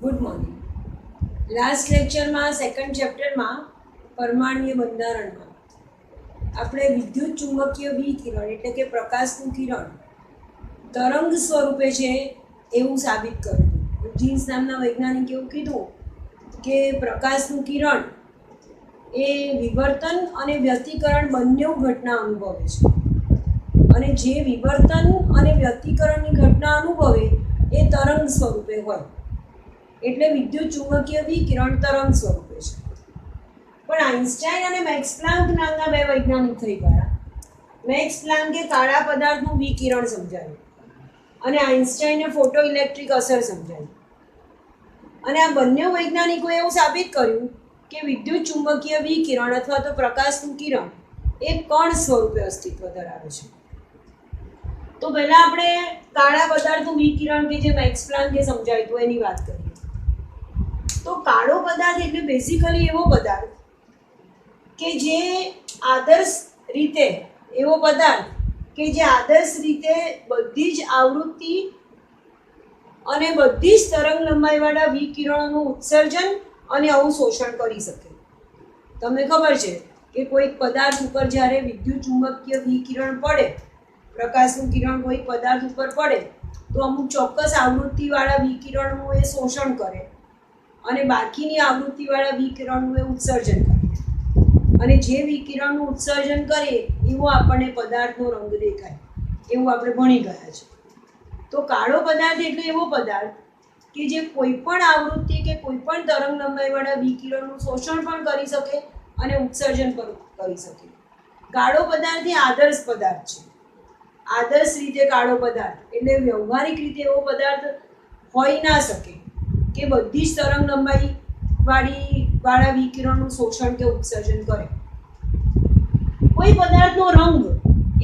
Good morning. Last લેક્ચરમાં second ચેપ્ટરમાં પરમાણ્વીય બંધારણમાં આપણે વિદ્યુત ચુંબકીય વિકિરણ એટલે કે પ્રકાશનું કિરણ તરંગ સ્વરૂપે છે એવું સાબિત કર્યું. જીન્સ નામના વૈજ્ઞાનિકે એવું કીધું કે પ્રકાશનું કિરણ એ વિવર્તન અને વ્યતિકરણ બંને ઘટના અનુભવે છે, અને જે વિવર્તન અને વ્યતિકરણની ઘટના અનુભવે એ તરંગ સ્વરૂપે હોય એટલે વિદ્યુત ચુંબકીય વિકિરણ તરંગ સ્વરૂપે છે. પણ આઇન્સ્ટાઈન અને મેક્સ પ્લાન્ક નામના બે વૈજ્ઞાનિક થઈ ગયા. મેક્સ પ્લાન્કે કાળા પદાર્થનું વિકિરણ સમજાવ્યું અને આઇન્સ્ટાઈને ફોટો ઇલેક્ટ્રિક અસર સમજાવી. અને આ બંને વૈજ્ઞાનિકોએ એવું સાબિત કર્યું કે વિદ્યુત ચુંબકીય વિકિરણ અથવા તો પ્રકાશનું કિરણ એ કણ સ્વરૂપે અસ્તિત્વ ધરાવે છે. તો પહેલાં આપણે કાળા પદાર્થનું વિકિરણ કે જે મેક્સ પ્લાન્કે સમજાવ્યું હતું એની વાત કરીએ. તો કાળો પદાર્થ એટલે બેઝિકલી એવો પદાર્થ કે જે આદર્શ રીતે બધી જ આવૃત્તિ અને બધી જ તરંગ લંબાઈવાળા વિકિરણોનું ઉત્સર્જન અને અવશોષણ કરી શકે. તમને ખબર છે કે કોઈક પદાર્થ ઉપર જ્યારે વિદ્યુત ચુંબકીય વિકિરણ પડે, પ્રકાશનું કિરણ કોઈક પદાર્થ ઉપર પડે તો અમુક ચોક્કસ આવૃત્તિવાળા વિકિરણનું એ શોષણ કરે અને બાકીની આવૃત્તિવાળા વિકિરણનું એ ઉત્સર્જન કરે. અને જે વિકિરણનું ઉત્સર્જન કરે એવો આપણને પદાર્થનો રંગ દેખાય, એવું આપણે ભણી ગયા છે. તો કાળો પદાર્થ એટલે એવો પદાર્થ કે જે કોઈ પણ આવૃત્તિ કે કોઈ પણ તરંગ લંબાઈવાળા વિકિરણનું શોષણ પણ કરી શકે અને ઉત્સર્જન પણ કરી શકે. કાળો પદાર્થ એ આદર્શ પદાર્થ છે. આદર્શ રીતે કાળો પદાર્થ એટલે વ્યવહારિક રીતે એવો પદાર્થ હોઈ ના શકે કે બધી જ તરંગ લંબાઈ વાળા વિકિરણનું શોષણ કે ઉત્સર્જન કરે. કોઈ પદાર્થનો રંગ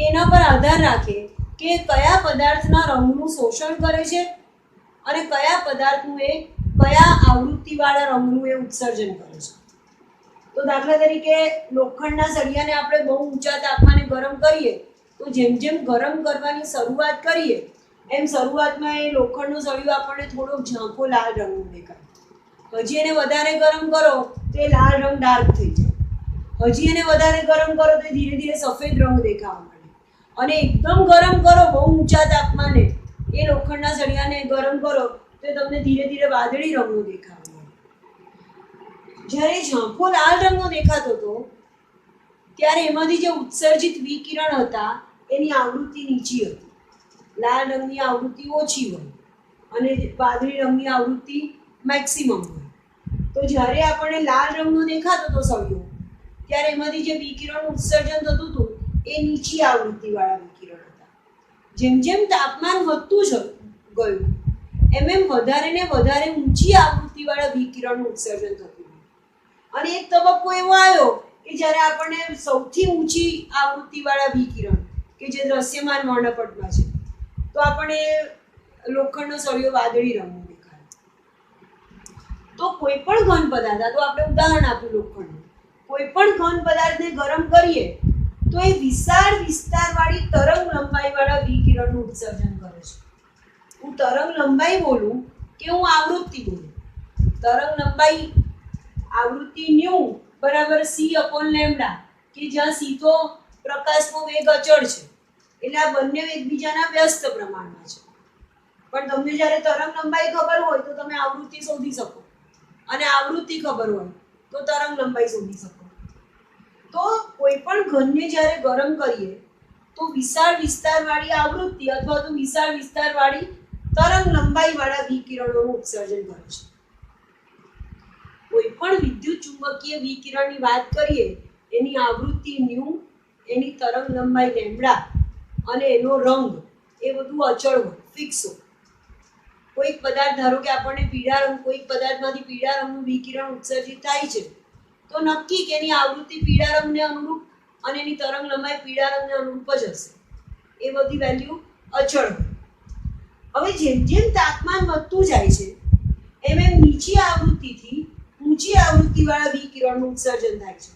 એના પર આધાર રાખે કે કયા પદાર્થના રંગનું શોષણ કરે છે અને કયા પદાર્થનું કયા આવૃત્તિવાળા રંગનું એ ઉત્સર્જન કરે છે. તો દાખલા તરીકે લોખંડના સળિયાને આપણે બહુ ઊંચા તાપમાને ગરમ કરીએ તો જેમ જેમ ગરમ કરવાની શરૂઆત કરીએ એમ શરૂઆતમાં એ લોખંડનો સળિયો આપણને થોડો ઝાંખો લાલ રંગનો દેખાય. હજી એને વધારે ગરમ કરો તો એ લાલ રંગ ડાર્ક થઈ જાય. હજી એને વધારે ગરમ કરો તો ધીરે ધીરે સફેદ રંગ દેખાવા માંડે. અને એકદમ ગરમ કરો, બહુ ઊંચા તાપમાને એ લોખંડના સળિયાને ગરમ કરો તો તમને ધીરે ધીરે વાદળી રંગનો દેખાવા માંડે. જ્યારે ઝાંખો લાલ રંગનો દેખાતો હતો ત્યારે એમાંથી જે ઉત્સર્જિત વિકિરણ હતા એની આવૃત્તિ નીચી હતી. લાલ રંગની આવૃત્તિ ઓછી હોય અને વાદળી રંગની આવૃત્તિ મેક્સિમમ હોય. તો જ્યારે આપણને લાલ રંગનો દેખાતો હતો સળિયો ત્યારે એમાંથી જે વિકિરણ ઉત્સર્જન થતું હતું એ નીચી આવૃત્તિવાળા વિકિરણ હતા. જેમ જેમ તાપમાન વધતું ગયું એમ વધારે ને વધારે ઊંચી આવૃત્તિવાળા વિકિરણનું ઉત્સર્જન થતું હતું. અને એક તબક્કો એવો આવ્યો કે જ્યારે આપણને સૌથી ઊંચી આવૃત્તિવાળા વિકિરણ કે જે દ્રશ્યમાન વર્ણપટમાં છે તો આપણે લોખંડનો સળિયો વાદળી રંગનો દેખાય. તો કોઈ પણ ઘન પદાર્થ, આ તો આપણે ઉદાહરણ આપ્યું લોખંડનું, કોઈ પણ ઘન પદાર્થને ગરમ કરીએ તો એ વિશાળ વિસ્તારવાળી તરંગ લંબાઈવાળા વિકિરણનું ઉત્સર્જન કરે છે. હું તરંગ લંબાઈ બોલું કે હું આવૃત્તિ બોલું? તરંગ લંબાઈ આવૃત્તિ ન્યુ બરાબર c/λ, કે જ્યાં c તો પ્રકાશનો વેગ અચળ છે એટલે આ બંને એકબીજાના વ્યસ્ત પ્રમાણમાં છે. પણ તમને જ્યારે તરંગ લંબાઈ ખબર હોય તો તમે આવૃત્તિ શોધી શકો, અને આવૃત્તિ ખબર હોય તો તરંગ લંબાઈ શોધી શકો. તો કોઈ પણ ઘનને જ્યારે ગરમ કરીએ તો વિશાળ વિસ્તારવાળી આવૃત્તિ અથવા તો વિશાળ વિસ્તારવાળી તરંગ લંબાઈવાળા વિકિરણોનું ઉત્સર્જન કરે છે. કોઈ પણ વિદ્યુત ચુંબકીય વિકિરણની વાત કરીએ એની આવૃત્તિ ન્યુ, એની તરંગ લંબાઈ લેમ્બડા અને એનો રંગ એ બધું અચળ હોય, ફિક્સ હોય. કોઈક પદાર્થ, ધારો કે આપણને કોઈક પદાર્થમાંથી પીળા રંગનું વિકિરણ ઉત્સર્જિત થાય છે તો નક્કી કે એની આવૃત્તિ પીળા રંગને અનુરૂપ અને એની તરંગ લંબાઈ પીળા રંગને અનુરૂપ જ હશે. એ બધી વેલ્યુ અચળ હોય. હવે જેમ જેમ તાપમાન વધતું જાય છે એમ નીચી આવૃત્તિથી ઊંચી આવૃત્તિવાળા વિકિરણનું ઉત્સર્જન થાય છે.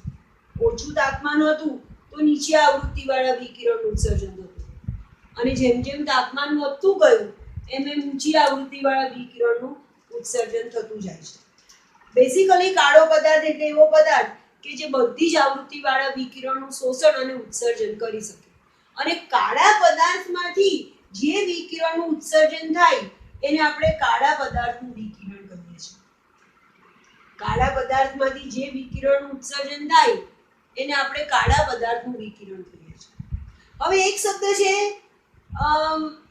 ઓછું તાપમાન હતું તો નીચી આવૃત્તિવાળા વિકિરણનું ઉત્સર્જન થતું, અને જેમ જેમ તાપમાન વધતું ગયું એમ ઊંચી આવૃત્તિવાળા વિકિરણનું ઉત્સર્જન થતું જાય છે. બેઝિકલી કાળો પદાર્થ એટલે એવો પદાર્થ કે જે બધી જ આવૃત્તિવાળા વિકિરણનું શોષણ અને ઉત્સર્જન કરી શકે. અને કાળા પદાર્થમાંથી જે વિકિરણનું ઉત્સર્જન થાય એને આપણે કાળા પદાર્થનું વિકિરણ કહીએ છીએ. કાળા પદાર્થમાંથી જે વિકિરણનું ઉત્સર્જન થાય એને આપણે કાળા પદાર્થનું વિકિરણ કહીએ છીએ. હવે એક શબ્દ છે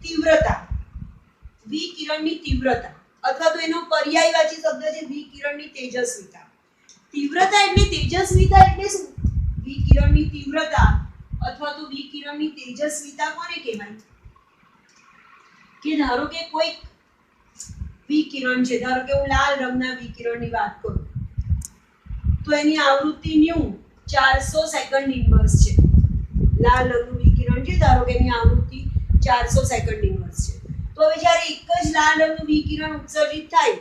તીવ્રતા, વિકિરણની તીવ્રતા, અથવા તો એનો પર્યાયવાચી શબ્દ છે વિકિરણની તેજસ્વીતા. તીવ્રતા એટલે તેજસ્વીતા એટલે શું? વિકિરણની તીવ્રતા અથવા તો વિકિરણની તેજસ્વીતા કોને કહેવાય? કે ધારો કે કોઈ વિકિરણ છે, ધારો કે હું લાલ રંગના વિકિરણની વાત કરું તો એની આવૃત્તિ ન્યૂ 400 સેકન્ડ ઇન્વર્સ છે. લાલ રંગનું વિકિરણ છે, ધારો કે એની આવૃત્તિ 400 સેકન્ડ ઇન્વર્સ છે. તો હવે જ્યારે એક જ લાલ રંગનું વિકિરણ ઉત્સર્જિત થાય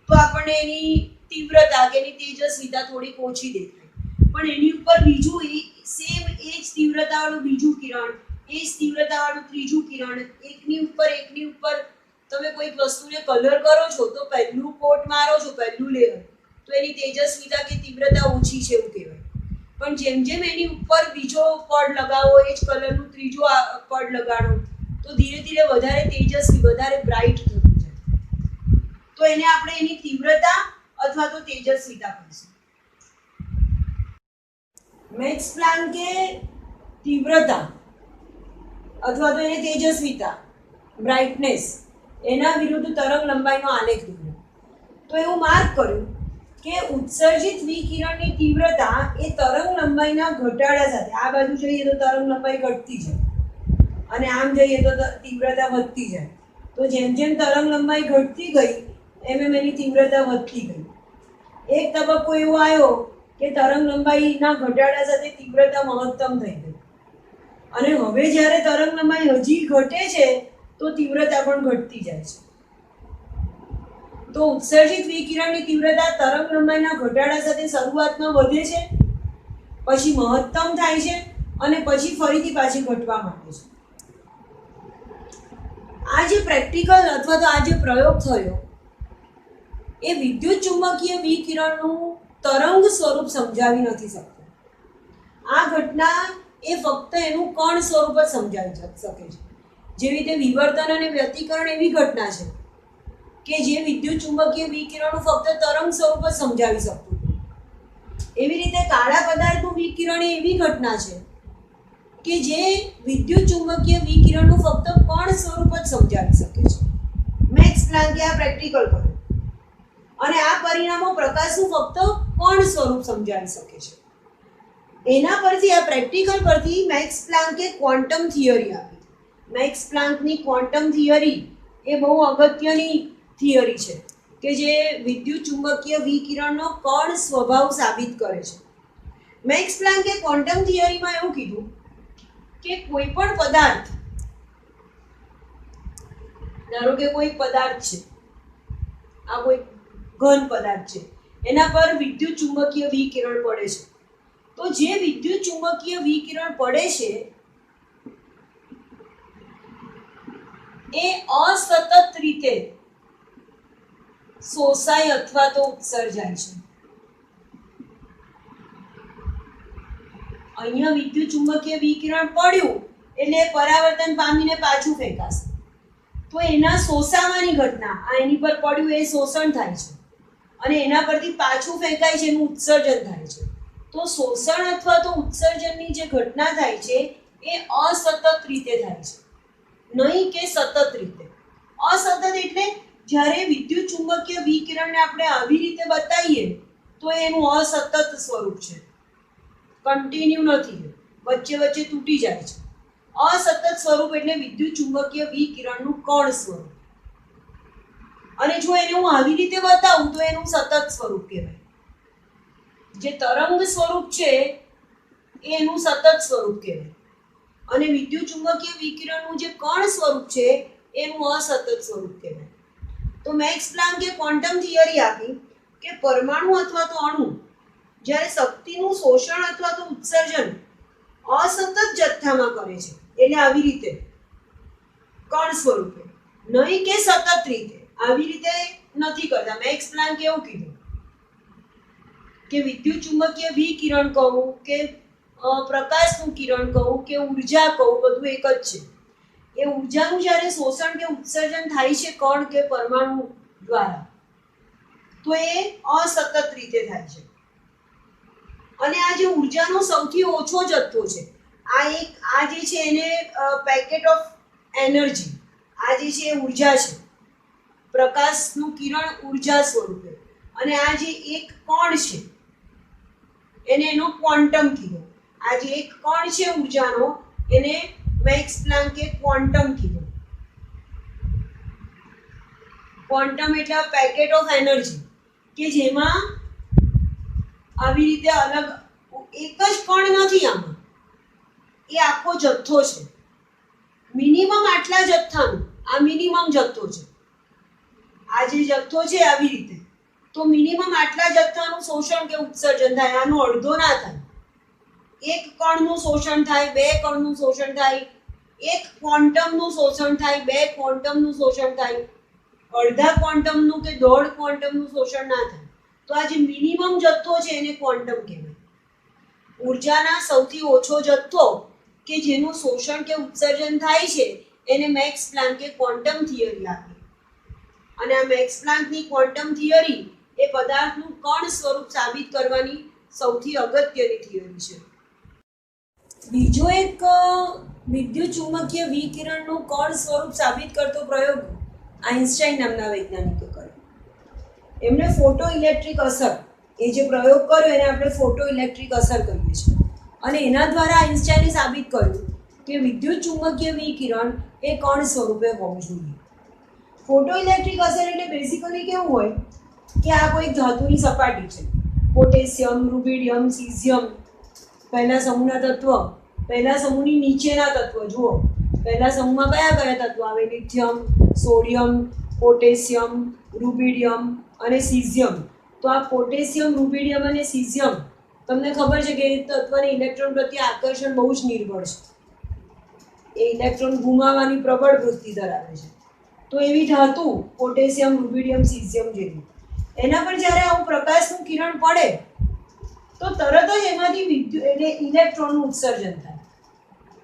તો આપણને એની તીવ્રતા કે એની તેજસ્વીતા થોડીક ઓછી દેખાય. પણ એની ઉપર બીજું સેમ એ જ તીવ્રતાવાળું બીજું કિરણ, એ જ તીવ્રતાવાળું ત્રીજું કિરણ, એકની ઉપર તમે કોઈ વસ્તુને કલર કરો છો તો પહેલું કોટ મારો છો, પહેલું લેયર, તો એની તેજસ્વીતા કે તીવ્રતા ઓછી છે એવું કહેવાય. પણ જેમ જેમ એની ઉપર બીજો પડ લગાવો, એ જ કલરનું ત્રીજો પડ લગાડો તો ધીરે ધીરે વધારે તેજસ્વી, વધારે બ્રાઇટ થતું જાય. તો એને આપણે એની તીવ્રતા અથવા તો તેજસ્વીતા કહીશું. મેક્સ પ્લાન્કે તીવ્રતા અથવા તો એને તેજસ્વીતા, બ્રાઇટનેસ, એના વિરુદ્ધ તરંગ લંબાઈનો આલેખ દોર્યો. તો એવું માર્ક કર્યું કે ઉત્સર્જિત વિકિરણની તીવ્રતા એ તરંગ લંબાઈના ઘટાડા સાથે, આ બાજુ જોઈએ તો તરંગ લંબાઈ ઘટતી જાય અને આમ જઈએ તો તીવ્રતા વધતી જાય. તો જેમ જેમ તરંગ લંબાઈ ઘટતી ગઈ એમ એમ એની તીવ્રતા વધતી ગઈ. એક તબક્કો એવો આવ્યો કે તરંગ લંબાઈના ઘટાડા સાથે તીવ્રતા મહત્તમ થઈ ગઈ અને હવે જ્યારે તરંગ લંબાઈ હજી ઘટે છે તો તીવ્રતા પણ ઘટતી જાય છે. તો ઉત્સર્જિત વિકિરણની તીવ્રતા તરંગ લંબાઈના ઘટાડા સાથે શરૂઆતમાં વધે છે, પછી મહત્તમ થાય છે અને પછી ફરીથી પાછી ઘટવા માંડે છે. આ જે પ્રેક્ટિકલ અથવા તો આ જે પ્રયોગ થયો એ વિદ્યુત ચુંબકીય વિકિરણનું તરંગ સ્વરૂપ સમજાવી નથી શકતો. આ ઘટના એ ફક્ત એનું કણ સ્વરૂપ જ સમજાવી શકે છે. જેવી રીતે વિવર્તન અને વ્યતિકરણ એવી ઘટના છે કે જે વિદ્યુત ચુંબકીય વિકિરણનું ફક્ત તરંગ સ્વરૂપ જ સમજાવી શકતું હતું. એવી રીતે કાળા પદાર્થનું વિકિરણ એવી ઘટના છે કે જે વિદ્યુત ચુંબકીય વિકિરણનું ફક્ત કણ સ્વરૂપ જ સમજાવી શકે છે. મેક્સ પ્લાન્કે આ પ્રેક્ટિકલ કર્યું અને આ પરિણામો પ્રકાશનું ફક્ત કણ સ્વરૂપ સમજાવી શકે છે. એના પરથી, આ પ્રેક્ટિકલ પરથી મેક્સ પ્લાન્કે ક્વોન્ટમ થિયરી આપી. મેક્સ પ્લાન્કની ક્વોન્ટમ થિયરી એ બહુ અગત્યની થિયરી છે કે જે વિદ્યુત ચુંબકીય વિકિરણનો કણ સ્વભાવ સાબિત કરે છે. મેક્સ પ્લાન્કે ક્વોન્ટમ થિયરીમાં એવું કીધું કે કોઈ પણ પદાર્થ, ધારો કે કોઈ પદાર્થ છે, આ કોઈ ઘન પદાર્થ છે, એના પર વિદ્યુત ચુંબકીય વિકિરણ પડે છે. તો જે વિદ્યુત ચુંબકીય વિકિરણ પડે છે એ અસતત રીતે શોષાય અથવા તો ઉત્સર્જાય છે. અહીંયા વિદ્યુત ચુંબકીય વિકિરણ પડ્યું એટલે પરાવર્તન પામીને પાછું ફેંકાશે. તો એના શોષાવાની ઘટના, આ એની પર પડ્યું એ શોષણ થાય છે અને એના પરથી પાછું ફેંકાય છે, એનું ઉત્સર્જન થાય છે. તો શોષણ અથવા તો ઉત્સર્જનની જે ઘટના થાય છે એ અસતત રીતે થાય છે, નહીં કે સતત રીતે. અસતત એટલે જ્યારે વિદ્યુત ચુંબકીય વિકિરણને આપણે આવી રીતે બતાવીએ તો એનું અસતત સ્વરૂપ છે, કન્ટિન્યુ નથી, વચ્ચે વચ્ચે તૂટી જાય છે. અસતત સ્વરૂપ એટલે વિદ્યુત ચુંબકીય વિકિરણનું કણ સ્વરૂપ. અને જો એને હું આવી રીતે બતાવું તો એનું સતત સ્વરૂપ કહેવાય. જે તરંગ સ્વરૂપ છે એનું સતત સ્વરૂપ કહેવાય અને વિદ્યુત ચુંબકીય વિકિરણનું જે કણ સ્વરૂપ છે એનું અસતત સ્વરૂપ કહેવાય. તો મેક્સ પ્લાન્કે ક્વોન્ટમ થિયરી આપી કે પરમાણુ અથવા તો અણુ જ્યારે શક્તિનું શોષણ અથવા તો ઉત્સર્જન અસતત જથ્થામાં કરે છે, એટલે આવી રીતે કણ સ્વરૂપે, નહીં કે સતત રીતે, આવી રીતે નથી કરતા. મેક્સ પ્લાન્ક કેવું કીધું કે વિદ્યુત ચુંબકીય વિકિરણ કહું કે પ્રકાશનું કિરણ કહું કે ઉર્જા કહું, બધું એક જ છે. એ ઉર્જાનું જ્યારે શોષણ કે ઉત્સર્જન થાય છે કણ કે પરમાણુ દ્વારા, તો એ અસતત રીતે થાય છે. અને આ જે ઉર્જાનો સૌથી ઓછો જથ્થો છે, આ જે છે એને પેકેટ ઓફ એનર્જી, આ જે છે એ ઉર્જા છે, પ્રકાશનું કિરણ ઉર્જા સ્વરૂપે. અને આ જે એક કણ છે એને એનો ક્વોન્ટમ કીધો. આ જે એક કણ છે ઉર્જાનો એને મેક્સ પ્લાન્કે ક્વોન્ટમ કીધો. ક્વોન્ટમ એટલે પેકેટ ઓફ એનર્જી, કે જેમાં આવી રીતે અલગ એક જ કણ નથી, આમાં એ આખો જથ્થો છે. મિનિમમ આટલા જથ્થાનું, આ મિનિમમ જથ્થો છે. આ જે જથ્થો છે આવી રીતે, તો મિનિમમ આટલા જથ્થાનું શોષણ કે ઉત્સર્જન થાય. આનો અડધો ના થાય. એક કણનું શોષણ થાય, બે કણનું શોષણ થાય, એક ક્વોન્ટમનું શોષણ થાય, બે ક્વોન્ટમનું શોષણ થાય, અડધા ક્વોન્ટમનું કે દોઢ ક્વોન્ટમનું શોષણ ના થાય. તો આ જે મિનિમમ જથ્થો છે એને ક્વોન્ટમ કહેવાય. ઉર્જાના સૌથી ઓછો જથ્થો કે જેનું શોષણ કે ઉત્સર્જન થાય છે એને મેક્સ પ્લાન્કે ક્વોન્ટમ થિયરી આપી. અને આ મેક્સ પ્લાન્કની ક્વોન્ટમ થિયરી એ પદાર્થનું કણ સ્વરૂપ સાબિત કરવાની સૌથી અગત્યની થિયરી છે. બીજો એક વિદ્યુત ચુંબકીય વિકિરણનું કણ સ્વરૂપ સાબિત કરતો પ્રયોગ આઇન્સ્ટાઈન નામના વૈજ્ઞાનિકે કર્યો. એમણે ફોટો ઇલેક્ટ્રિક અસર, એ જે પ્રયોગ કર્યો એને આપણે ફોટો ઇલેક્ટ્રિક અસર કહીએ છીએ. અને એના દ્વારા આઇન્સ્ટાઈને સાબિત કર્યું કે વિદ્યુત ચુંબકીય વિકિરણ એ કણ સ્વરૂપે હોવું જોઈએ. ફોટો ઇલેક્ટ્રિક અસર એટલે બેઝિકલી કેવું હોય કે આ કોઈ ધાતુની સપાટી છે, પોટેશિયમ, રૂબિડિયમ, સીઝિયમ પહેલા સમૂહના તત્વ, પહેલા સમૂહની નીચેના તત્વ જુઓ. પહેલા સમૂહમાં કયા કયા તત્વો આવે? લિથિયમ, સોડિયમ, પોટેશિયમ, રૂબિડિયમ અને સીઝિયમ. તો આ પોટેશિયમ, રૂબિડિયમ અને સીઝિયમ તમને ખબર છે કે એ તત્વને ઇલેક્ટ્રોન પ્રત્યે આકર્ષણ બહુ જ નિર્બળ છે. એ ઇલેક્ટ્રોન ગુમાવવાની પ્રબળ વૃત્તિ ધરાવે છે. તો એવી ધાતુ પોટેશિયમ, રૂબિડિયમ, સીઝિયમ જેવી, એના પર જ્યારે આવું પ્રકાશનું કિરણ પડે તો તરત જ એમાંથી ઇલેક્ટ્રોનનું ઉત્સર્જન થાય.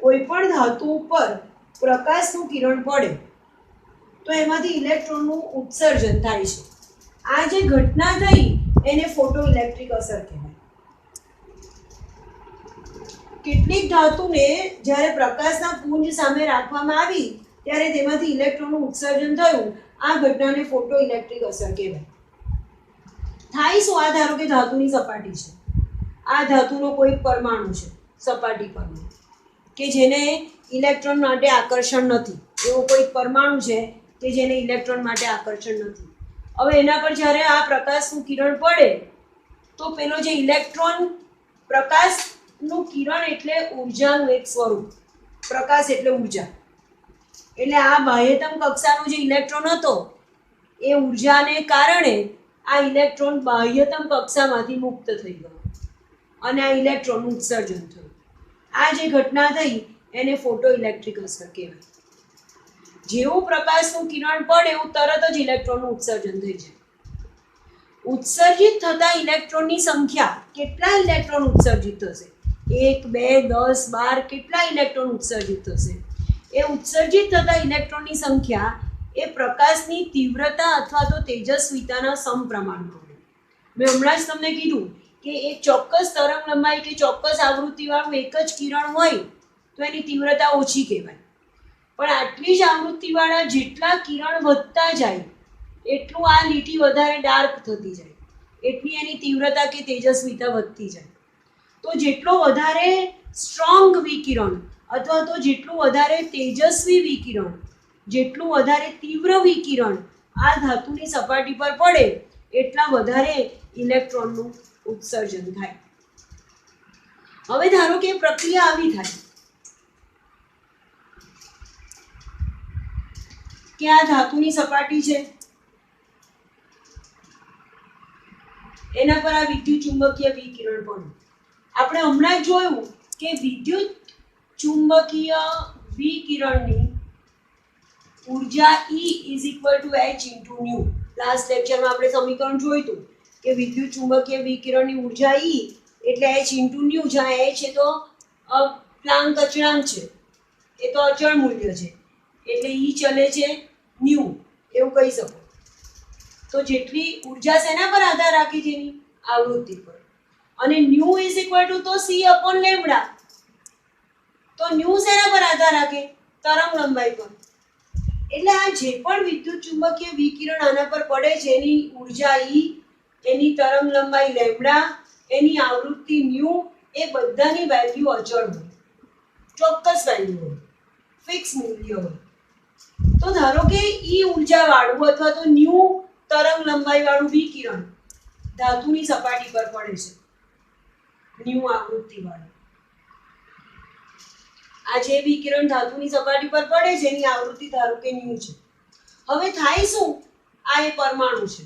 કોઈ પણ ધાતુ ઉપર પ્રકાશનું કિરણ પડે તો એમાંથી ઇલેક્ટ્રોનનું ઉત્સર્જન થાય છે. આ જે ઘટના થઈ એને ફોટો ઇલેક્ટ્રિક અસર કહેવાય. કેટલીક ધાતુને જ્યારે પ્રકાશના પુંજ સામે રાખવામાં આવી ત્યારે તેમાંથી ઇલેક્ટ્રોનનું ઉત્સર્જન થયું. આ ઘટનાને ફોટો ઇલેક્ટ્રિક અસર કહેવાય. થાય શું? આ ધારો કે ધાતુની સપાટી છે, આ ધાતુનો કોઈ પરમાણુ છે સપાટી પરનો કે જેને ઇલેક્ટ્રોન માટે આકર્ષણ નથી. એવો કોઈ પરમાણુ છે કે જેને ઇલેક્ટ્રોન માટે આકર્ષણ નથી. હવે એના પર જ્યારે આ પ્રકાશનું કિરણ પડે તો પેલો જે ઇલેક્ટ્રોન, પ્રકાશનું કિરણ એટલે ઉર્જાનું એક સ્વરૂપ, પ્રકાશ એટલે ઉર્જા, એટલે આ બાહ્યતમ કક્ષાનો જે ઇલેક્ટ્રોન હતો એ ઉર્જાને કારણે આ ઇલેક્ટ્રોન બાહ્યતમ કક્ષામાંથી મુક્ત થઈ ગયો અને આ ઇલેક્ટ્રોનનું ઉત્સર્જન થયું. આ જે ઘટના થઈ એને ફોટો ઇલેક્ટ્રિક અસર કહેવાય. જેવું પ્રકાશનું કિરણ પડે એવું તરત જ ઇલેક્ટ્રોનનું ઉત્સર્જન થઈ જાય. ઉત્સર્જિત થતા ઇલેક્ટ્રોનની સંખ્યા, કેટલા ઇલેક્ટ્રોન ઉત્સર્જિત થશે? 1, 2, 10, 12 કેટલા ઇલેક્ટ્રોન ઉત્સર્જિત થશે? એ ઉત્સર્જિત થતા ઇલેક્ટ્રોનની સંખ્યા એ પ્રકાશની તીવ્રતા અથવા તો તેજસ્વીતાના સમપ્રમાણમાં હોય. મેં હમણાં જ તમને કીધું કે એક ચોક્કસ તરંગ લંબાઈ કે ચોક્કસ આવૃત્તિવાળું એક જ કિરણ હોય તો એની તીવ્રતા ઓછી કહેવાય. પણ આટલી જ આવૃત્તિવાળા જેટલા કિરણ વધતા જાય એટલું આ લીટી વધારે ડાર્ક થતી જાય, એટલી એની તીવ્રતા કે તેજસ્વીતા વધતી જાય. તો જેટલો વધારે સ્ટ્રોંગ વિકિરણ અથવા તો જેટલું વધારે તેજસ્વી વિકિરણ, જેટલું વધારે તીવ્ર વિકિરણ આ ધાતુની સપાટી પર પડે એટલા વધારે ઇલેક્ટ્રોનનું ઉત્સર્જન થાય. હવે ધારો કે પ્રક્રિયા આવી થાય કે આ ધાતુની સપાટી છે, એના પર આ વિદ્યુત ચુંબકીય વિકિરણ પડ્યું. આપણે હમણાં જ જોયું કે વિદ્યુત ચુંબકીય વિકિરણની ઉર્જા E = H × ν, લાસ્ટ લેક્ચરમાં આપણે સમીકરણ જોયું હતું કે વિદ્યુત ચુંબકીય વિકિરણની ઉર્જા E એટલે h ઇન્ટુ ન્યુ, જ્યાં h એ તો પ્લાન્ક અચળાંક છે, એ તો અચળ મૂલ્ય છે, એટલે E ચલે છે ન્યુ, એવું કહી શકો. તો જેટલી ઉર્જા શેના પર આધાર રાખે છે? એની આવૃત્તિ પર. અને ન્યુ ઇઝ ઇક્વલ ટુ તો c અપોન લેમ્ડા. તો ન્યુ શેના પર આધાર રાખે? તરંગ લંબાઈ પર. એટલે આ જે પણ વિદ્યુત ચુંબકીય વિકિરણ આના પર પડે છે એની ઉર્જા E, એની તરંગ લંબાઈ લેમ્ડા, એની આવૃત્તિ ન્યુ, એ બધાની વેલ્યુ અચળ હોય, ચોક્કસ વેલ્યુ હોય, ફિક્સ મૂલ્ય હોય. તો ધારો કે E ઉર્જા વાળું અથવા તો ન્યુ તરંગ લંબાઈ વાળું વિકિરણ ધાતુની સપાટી પર પડે છે, ન્યુ આવૃત્તિ વાળું. આ જે વિકિરણ ધાતુની સપાટી પર પડે છે એની આવૃત્તિ ધારો કે ન્યુ છે. હવે થાય શું? આ એ પરમાણુ છે,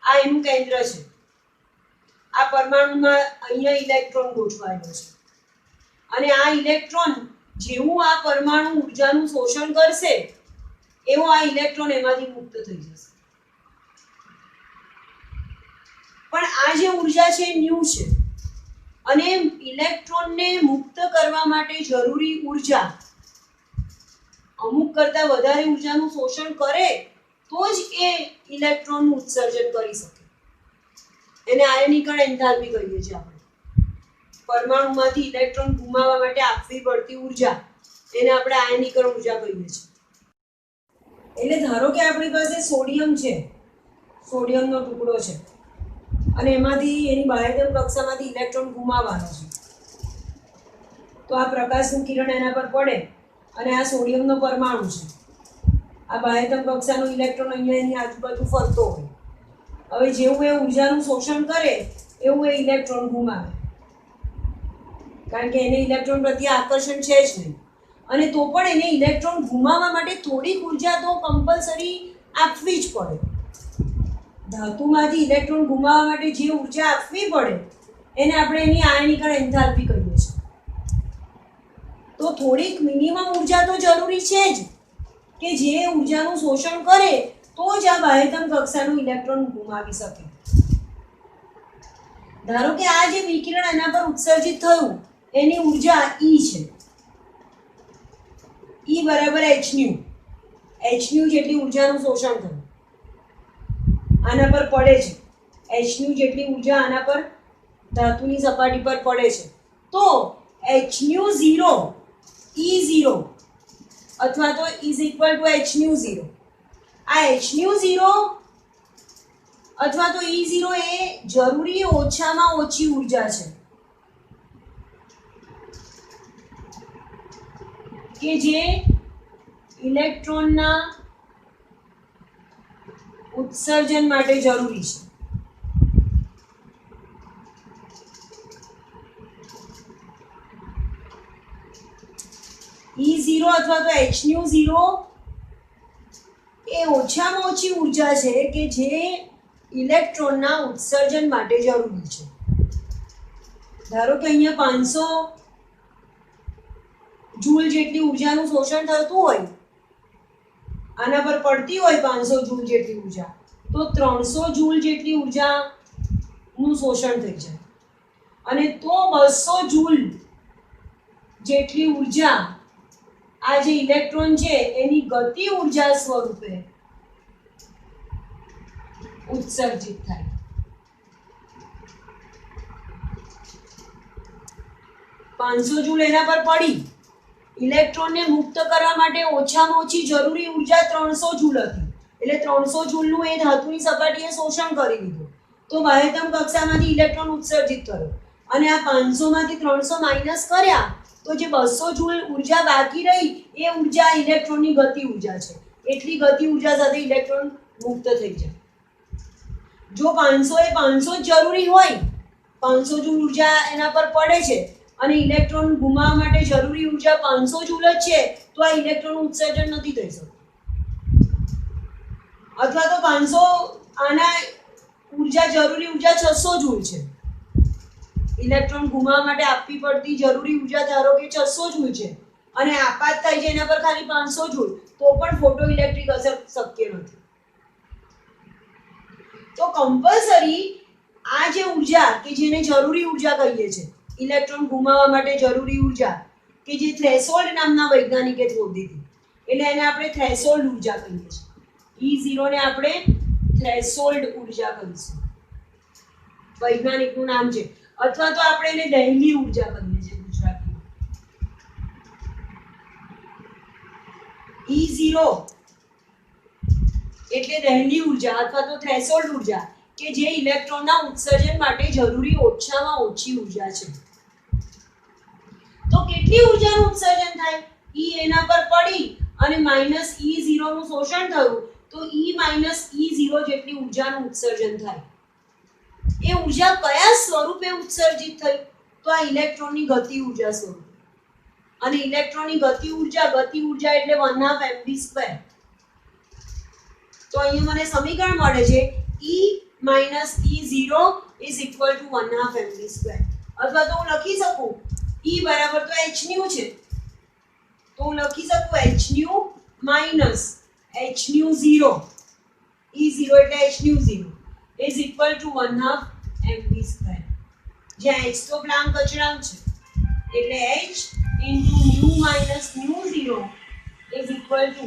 આ એનું કેન્દ્ર છે. આ પરમાણુમાં અહીંયા ઇલેક્ટ્રોન ગોઠવાયેલો છે અને આ ઇલેક્ટ્રોન જેવું આ પરમાણુ ઉર્જાનું શોષણ કરશે એવો આ ઇલેક્ટ્રોન એમાંથી મુક્ત થઈ જશે. પણ આ જે ઉર્જા છે ન્યુ છે અને ઇલેક્ટ્રોનને મુક્ત કરવા માટે જરૂરી ઉર્જા અમુક કરતા વધારે ઉર્જાનું શોષણ કરે તો જ એ ઇલેક્ટ્રોનનું ઉત્સર્જન કરી શકે. એને આયનીકરણ એન્થાલ્પી કહીએ છીએ આપણે. પરમાણુમાંથી ઇલેક્ટ્રોન ગુમાવવા માટે આપવી પડતી ઉર્જા એને આપણે આયનીકરણ ઉર્જા કહીએ છીએ. એટલે ધારો કે આપણી પાસે સોડિયમ છે, સોડિયમનો ટુકડો છે અને એમાંથી એની બાહ્યતમ કક્ષામાંથી ઇલેક્ટ્રોન ગુમાવવાનો છે. તો આ પ્રકાશનું કિરણ એના પર પડે અને આ સોડિયમનો પરમાણુ છે. આ બાહ્યતમ કક્ષાનો ઇલેક્ટ્રોન અહીંયા એની આજુબાજુ ફરતો હોય. હવે જેવું એ ઉર્જાનું શોષણ કરે એવું એ ઇલેક્ટ્રોન ગુમાવે, કારણ કે એને ઇલેક્ટ્રોન પ્રત્યે આકર્ષણ છે જ નહીં. અને તો પણ એને ઇલેક્ટ્રોન ગુમાવવા માટે થોડીક ઉર્જા તો કમ્પલસરી આપવી જ પડે. ધાતુમાંથી ઇલેક્ટ્રોન ગુમાવવા માટે જે ઉર્જા આપવી પડે એને આપણે એની આયનીકરણ એન્થાલ્પી કહીએ છીએ. તો થોડીક મિનિમમ ઉર્જા તો જરૂરી છે જ કે જે ઉર્જાનું શોષણ કરે તો જ આ બાહ્યતમ કક્ષાનું ઇલેક્ટ્રોન ગુમાવી શકે. ધારો કે આ જે વિકિરણ એના પર ઉત્સર્જિત થયું એની ઉર્જા E છે. E બરાબર h ન્યુ. h ન્યુ જેટલી ઉર્જાનું શોષણ થયું આના પર પડે છે. h ન્યુ જેટલી ઉર્જા આના પર ધાતુની સપાટી પર પડે છે. તો h ન્યુ 0 E 0 અથવા તો is equal two h new 0. આ h ન્યુ 0 અથવા તો E 0 એ જરૂરી ઓછામાં ઓછી ઉર્જા છે કે જે ઇલેક્ટ્રોનના ઉત્સર્જન માટે જરૂરી છે. E0 અથવા તો h ન્યુ 0 એ ઓછામાં ઓછી ઉર્જા છે કે જે ઇલેક્ટ્રોનના ઉત્સર્જન માટે જરૂરી છે. ધારો કે અહીંયા 500 જૂલ જેટલી ઉર્જાનું શોષણ થતું હોય, આના પર પડતી હોય 500 જૂલ જેટલી ઉર્જા, તો 300 જૂલ જેટલી ઉર્જાનું શોષણ થઈ જાય અને તો 200 જૂલ જેટલી ઉર્જા આ જે ઇલેક્ટ્રોન છે એની ગતિ ઉર્જા સ્વરૂપે ઉત્સર્જિત થાય. પાંચસો જૂલ એના પર પડી. ઇલેક્ટ્રોનને મુક્ત કરવા માટે ઓછામાં ઓછી જરૂરી ઉર્જા 300 જૂલ હતી. એટલે 300 જૂલનું એ ધાતુની સપાટીએ શોષણ કરી લીધું. તો બાહ્યતમ કક્ષામાંથી ઇલેક્ટ્રોન ઉત્સર્જિત કર્યો અને આ 500 માંથી 300 માઇનસ કર્યા તો જે 200 જૂલ ઉર્જા બાકી રહી એ ઉર્જા ઇલેક્ટ્રોનની ગતિ ઉર્જા છે. એટલી ગતિ ઉર્જા સાથે ઇલેક્ટ્રોન મુક્ત થઈ જાય. જો 500 એ 500 જ જરૂરી હોય, 500 જૂલ ઉર્જા એના પર પડે છે અને ઇલેક્ટ્રોન ગુમાવવા માટે જરૂરી ઉર્જા 500 જૂલ જ છે, તો આ ઇલેક્ટ્રોનનું ઉત્સર્જન નથી થઈ શકતું. અથવા તો 500 આના ઉર્જા જરૂરી ઉર્જા 600 જૂલ છે. ઇલેક્ટ્રોન ગુમાવવા માટે આપવી પડતી જરૂરી ઉર્જા ધારો કે 600 જૂલ છે અને આપાત થાય છે એના પર ખાલી 500 જૂલ, તો પણ ફોટો ઇલેક્ટ્રિક અસર શક્ય નથી. તો કમ્પલસરી આ જે ઉર્જા કે જેને જરૂરી ઉર્જા કહીએ છીએ, ઇલેક્ટ્રોન ગુમાવવા માટે જરૂરી ઉર્જા કે જે થ્રેશોલ્ડ નામના વૈજ્ઞાનિકે શોધી હતી, એટલે એને આપણે થ્રેશોલ્ડ ઉર્જા કહીએ છીએ. E0 ને આપણે થ્રેશોલ્ડ ઉર્જા કહીશું, વૈજ્ઞાનિકનું નામ છે, અથવા તો આપણે એને દહેલી ઉર્જા કહીએ છીએ ગુજરાતીમાં. E0 એટલે દહેલી ઉર્જા અથવા તો થ્રેશોલ્ડ ઉર્જા કે જે ઇલેક્ટ્રોનના ઉત્સર્જન માટે જરૂરી ઓછામાં ઓછી ઉર્જા છે. તો કેટલી ઉર્જાનું ઉત્સર્જન થાય? E એના પર પડી અને માઈનસ E0 નું શોષણ થયું તો E માઈનસ E0 જેટલી ઉર્જાનું ઉત્સર્જન થાય. એ ઉર્જા કયા સ્વરૂપે ઉત્સર્જિત થઈ? તો આ ઇલેક્ટ્રોનની ગતિ ઉર્જા સ્વરૂપે. અને ઇલેક્ટ્રોનની ગતિ ઉર્જા એટલે 1/2 mv². તો અહીંયા મને સમીકરણ મળે છે E minus E0 is equal to 1/2 mv². અથવા તો હું લખી શકું E બરાબર તો hν છે, તો હું લખી શકું hν માઈનસ hν0, E0 એટલે hν0 is equal to 1/2 mv². જ્યાં h તો પ્લાન્ક અચળાંક છે એટલે h ઇન્ટુ ન્યુ માઈનસ ન્યુ0 ઇઝ ઇક્વલ ટુ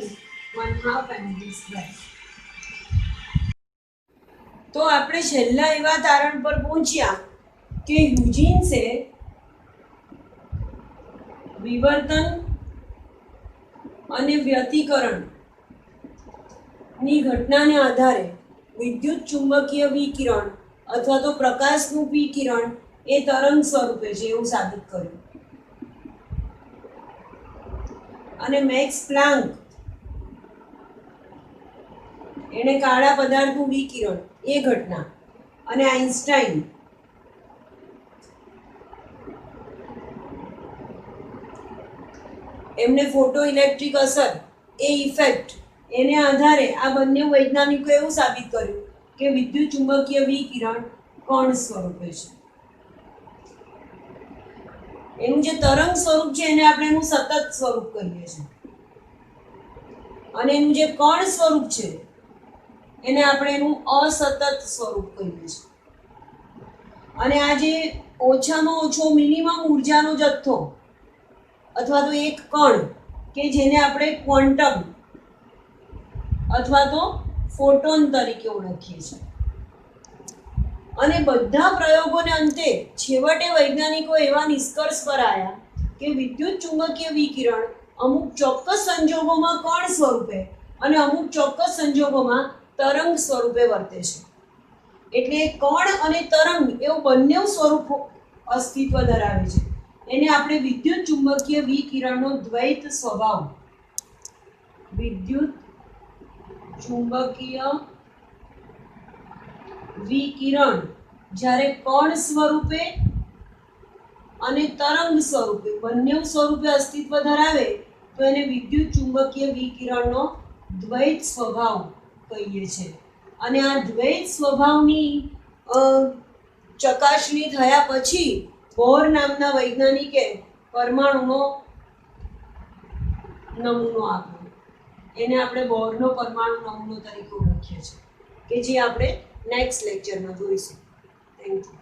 1/2 mv². તો આપણે છેલ્લા એવા તારણ પર પહોંચ્યા કે હ્યુજેન્સે વિવર્તન અને વ્યતિકરણ ની ઘટનાને આધારે વિદ્યુત ચુંબકીય વિકિરણ અથવા તો પ્રકાશનું વિકિરણ એ તરંગ સ્વરૂપે છે એવું સાબિત કર્યું. અને મેક્સ પ્લાન્ક એને કાળા પદાર્થનું વિકિરણ એ ઘટના, અને આઇન્સ્ટાઈન એમને ફોટો ઇલેક્ટ્રિક અસર એ ઇફેક્ટ એને આધારે આ બંને વૈજ્ઞાનિકો એવું સાબિત કર્યું કે વિદ્યુત ચુંબકીય વિકિરણ કણ સ્વરૂપે છે. એનું જે તરંગ સ્વરૂપ છે એને આપણે એનું સતત સ્વરૂપ કહીએ છીએ, અને એનું જે કણ સ્વરૂપ છે એને આપણે એનું અસતત સ્વરૂપ કહીએ છીએ. અને આ જે ઓછામાં ઓછો મિનિમમ ઉર્જાનો જથ્થો અથવા તો એક કણ કે જેને આપણે ક્વોન્ટમ અથવા તો ફોટોન તરીકે ઓળખીએ છીએ. અને બધા પ્રયોગોને અંતે છેવટે વૈજ્ઞાનિકો એવા નિષ્કર્ષ પર આવ્યા કે વિદ્યુત ચુંબકીય વિકિરણ અમુક ચોક્કસ સંજોગોમાં કણ સ્વરૂપે અને અમુક ચોક્કસ સંજોગોમાં તરંગ સ્વરૂપે વર્તે છે. એટલે કણ અને તરંગ એવું બંને સ્વરૂપ અસ્તિત્વ ધરાવે છે. એને આપણે વિદ્યુત ચુંબકીય વિકિરણનો દ્વૈત સ્વભાવ, વિદ્યુત ચુંબકીય વિકિરણ જ્યારે કણ સ્વરૂપે અને તરંગ સ્વરૂપે બંને સ્વરૂપે અસ્તિત્વ ધરાવે તો એને વિદ્યુત ચુંબકીય વિકિરણનો દ્વૈત સ્વભાવ કહીએ છીએ. અને આ દ્વૈત સ્વભાવની ચકાસણી થયા પછી બોર નામના વૈજ્ઞાનિકે પરમાણુનો નમૂનો આપ્યો. એને આપણે બોરનો પરમાણુ નમૂનો તરીકે ઓળખીએ છીએ, કે જે આપણે નેક્સ્ટ લેક્ચરમાં જોઈશું. Thank you.